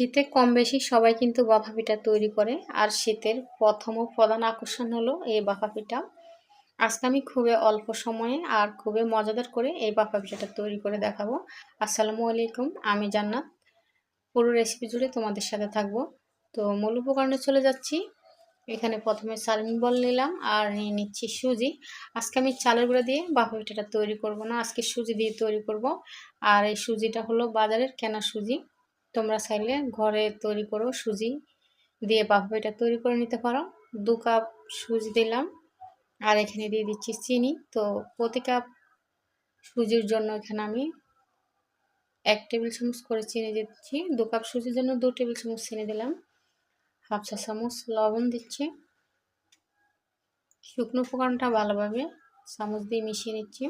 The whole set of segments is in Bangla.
শীতে কম বেশি সবাই কিন্তু ভাপা পিঠা তৈরি করে। আর শীতের প্রথম ও প্রধান আকর্ষণ হলো এই ভাপা পিঠা। আজকে আমি খুবই অল্প সময়ে আর খুবই মজাদার করে এই ভাপা পিঠাটা তৈরি করে দেখাবো। আসসালামু আলাইকুম, আমি জান্নাত। পুরো রেসিপি জুড়ে তোমাদের সাথে থাকবো। তো মূল উপকরণে চলে যাচ্ছি। এখানে প্রথমে চালনি বল নিলাম আর নিয়ে নিচ্ছি সুজি। আজকে আমি চালের গুঁড়া দিয়ে ভাপা পিঠাটা তৈরি করব না, আজকে সুজি দিয়ে তৈরি করব। আর এই সুজিটা হলো বাজারের কেনা সুজি। তোমরা চাইলে ঘরে তৈরি করো সুজি দিয়ে ভাপা পিঠা তৈরি করে নিতে পারো। 2 কাপ সুজি দিলাম আর এখানে দিয়ে দিচ্ছি চিনি। তো প্রতি কাপ সুজির জন্য এখানে আমি 1 টেবিল চামচ করে চিনি দিচ্ছি। 2 কাপ সুজির জন্য 2 টেবিল চামচ চিনি দিলাম। হাফ চা চামচ লবণ দিচ্ছি। শুকনো উপকরণটা ভালোভাবে চামচ দিয়ে মিশিয়ে নিচ্ছি।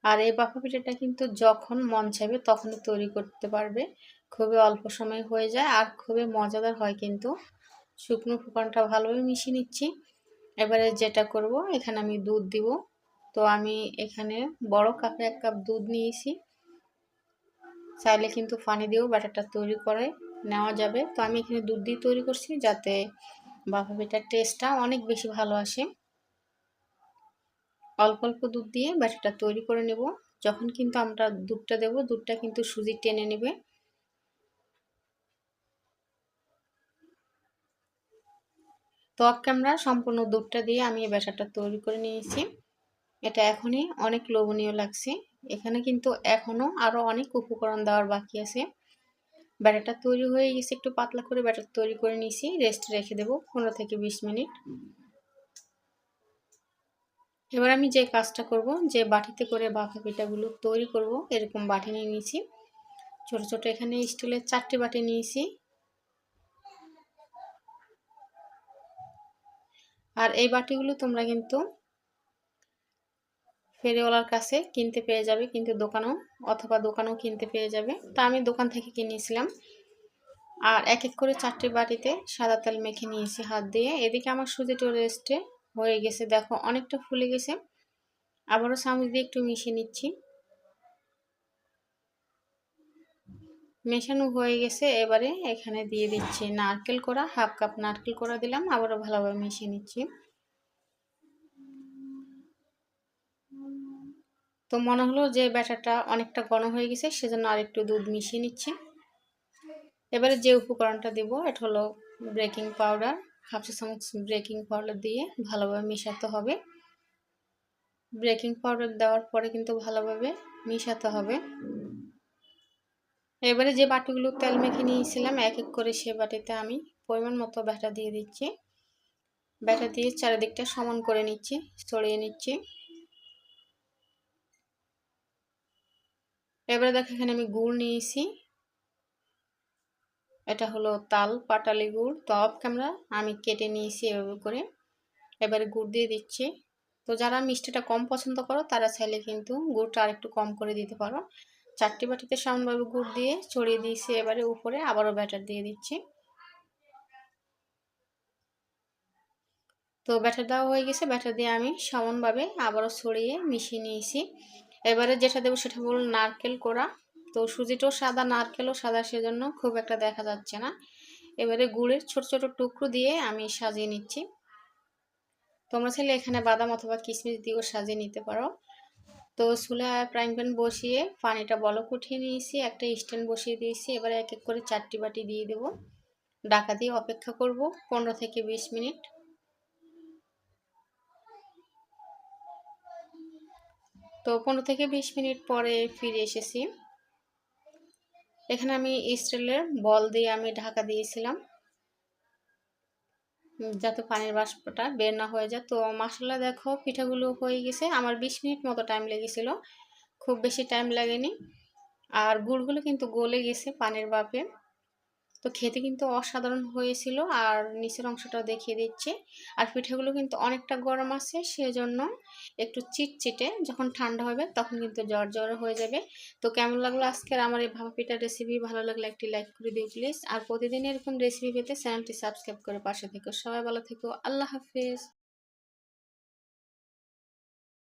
আর এই ভাপা পিঠাটা কিন্তু যখন মন চাইবে তখনই তৈরি করতে পারবে। খুবই অল্প সময় হয়ে যায় আর খুবই মজাদার হয় কিন্তু। শুকনো উপকরণটা ভালোভাবে মিশিয়ে নিচ্ছি। এবারে যেটা করব, এখানে আমি দুধ দিব। তো আমি এখানে বড় কাপে 1 কাপ দুধ নিয়েছি। চাইলে কিন্তু পানি দিয়েও ব্যাটারটা তৈরি করে নেওয়া যাবে। তো আমি এখানে দুধ দিয়ে তৈরি করছি যাতে ভাপা পিঠার টেস্টটা অনেক বেশি ভালো আসে। অল্প অল্প দুধ দিয়ে ব্যাটারটা তৈরি করে নেব। যখন কিন্তু আমরা দুধটা দেব, দুধটা কিন্তু সুজি টেনে নেবে। তো অফ ক্যামেরা সম্পূর্ণ দুধটা দিয়ে আমি এই ব্যাটারটা তৈরি করে নিয়েছি। এটা এখনই অনেক লোভনীয় লাগছে। এখানে কিন্তু এখনো আরো অনেক উপকরণ দেওয়ার বাকি আছে। ব্যাটারটা তৈরি হয়ে গেছে, একটু পাতলা করে ব্যাটার তৈরি করে নিয়েছি। রেস্ট রেখে দেব 15 থেকে 20 মিনিট। এবার আমি যে কাজটা করব, যে বাটিতে করে ভাপা পিঠাগুলো তৈরি করব, এরকম বাটি নিয়ে নিয়েছি। ছোট ছোট এখানে স্টিলের 4টি বাটি নিয়েছি। আর এই বাটিগুলো তোমরা কিন্তু ফেরিওয়ালার কাছে কিনতে পেয়ে যাবে, কিন্তু দোকানেও কিনতে পেয়ে যাবে। তা আমি দোকান থেকে কিনেছিলাম। আর এক এক করে 4টি বাটিতে সাদা তেল মেখে নিয়েছি হাত দিয়ে। এদিকে আমার সুজিটা রেস্টে হয়ে গেছে, দেখো অনেকটা ফুলে গেছে। আবারও চামচ দিয়ে একটু মিশিয়ে নিচ্ছি। মেশানো হয়ে গেছে। এবারে এখানে দিয়ে দিচ্ছি নারকেল কোড়া, 1/2 কাপ নারকেল কোড়া দিলাম। আবারও ভালোভাবে মিশিয়ে নিচ্ছি। তো মনে হলো যে ব্যাটারটা অনেকটা ঘন হয়ে গেছে, সেজন্য আরেকটু দুধ মিশিয়ে নিচ্ছি। এবারে যে উপকরণটা দিব, এটা হলো বেকিং পাউডার। 1/2 চা চামচ বেকিং পাউডার দিয়ে ভালোভাবে মেশাতে হবে। বেকিং পাউডার দেওয়ার পরে কিন্তু ভালোভাবে মেশাতে হবে। এবারে যে বাটিগুলো তেল মেখে নিয়েছিলাম, এক এক করে সে বাটিতে আমি পরিমাণ মতো ব্যাটার দিয়ে দিচ্ছি। ব্যাটার দিয়ে চারিদিকটা সমান করে নিচ্ছি, ছড়িয়ে নিচ্ছি। এবারে দেখো এখানে আমি গুড় নিয়েছি। এটা হলো তাল পাটালি গুড়। তো অফ ক্যামেরা আমি কেটে নিয়েছি এভাবে করে। এবারে গুড় দিয়ে দিচ্ছি। তো যারা মিষ্টিটা কম পছন্দ করো তারা চাইলে কিন্তু গুড়টা আরেকটু কম করে দিতে পারো। 4টি বাটিতে সমানভাবে গুড় দিয়ে ছড়িয়ে দিয়েছি। এবারে উপরে আবারও ব্যাটার দিয়ে দিচ্ছি। তো ব্যাটার দেওয়া হয়ে গেছে। ব্যাটার দিয়ে আমি সমানভাবে আবারও ছড়িয়ে মিশিয়ে নিয়েছি। এবারে যেটা দেবো সেটা হলো নারকেল কোড়া। তো সুজিটাও সাদা, নারকেলও সাদা, সেজন্য খুব একটা দেখা যাচ্ছে না। এবারে গুড়ের ছোট ছোট টুকরো দিয়ে আমি সাজিয়ে নিচ্ছি। তোমরা চাইলে এখানে বাদাম অথবা কিশমিশ দিয়েও সাজিয়ে নিতে পারো। তো চুলায় ফ্রাইং প্যান বসিয়ে পানিটা বলক উঠিয়ে নিয়েছি, একটা স্ট্যান্ড বসিয়ে দিয়েছি। এবারে এক এক করে 4টি বাটি দিয়ে দেবো। ঢাকা দিয়ে অপেক্ষা করব 15 থেকে 20 মিনিট। তো 15 থেকে 20 মিনিট পরে ফিরে এসেছি। এখানে আমি স্টিলের বল দিয়ে আমি ঢাকা দিয়েছিলাম যাতে পানির বাষ্পটা বের না হয়ে যায়। তো মাশাআল্লাহ দেখো পিঠাগুলো হয়ে গেছে। আমার 20 মিনিট মতো টাইম লেগেছিল, খুব বেশি টাইম লাগেনি। আর গুড়গুলো কিন্তু গলে গেছে পানির ভাপে। তো খেতে কিন্তু অসাধারণ হয়েছিল। আর নিচের অংশটাও দেখিয়ে দিচ্ছি। আর পিঠাগুলো কিন্তু অনেকটা গরম আছে, সেজন্য একটু চিটচিটে। যখন ঠান্ডা হবে তখন কিন্তু জ্বর হয়ে যাবে। তো কেমন লাগলো আজকের আমার এই ভাপা পিঠার রেসিপি? ভালো লাগলে একটি লাইক করে দিও প্লিজ। আর প্রতিদিন এরকম রেসিপি পেতে চ্যানেলটি সাবস্ক্রাইব করে পাশে থেকো। সবাই ভালো থেকো। আল্লাহ হাফেজ।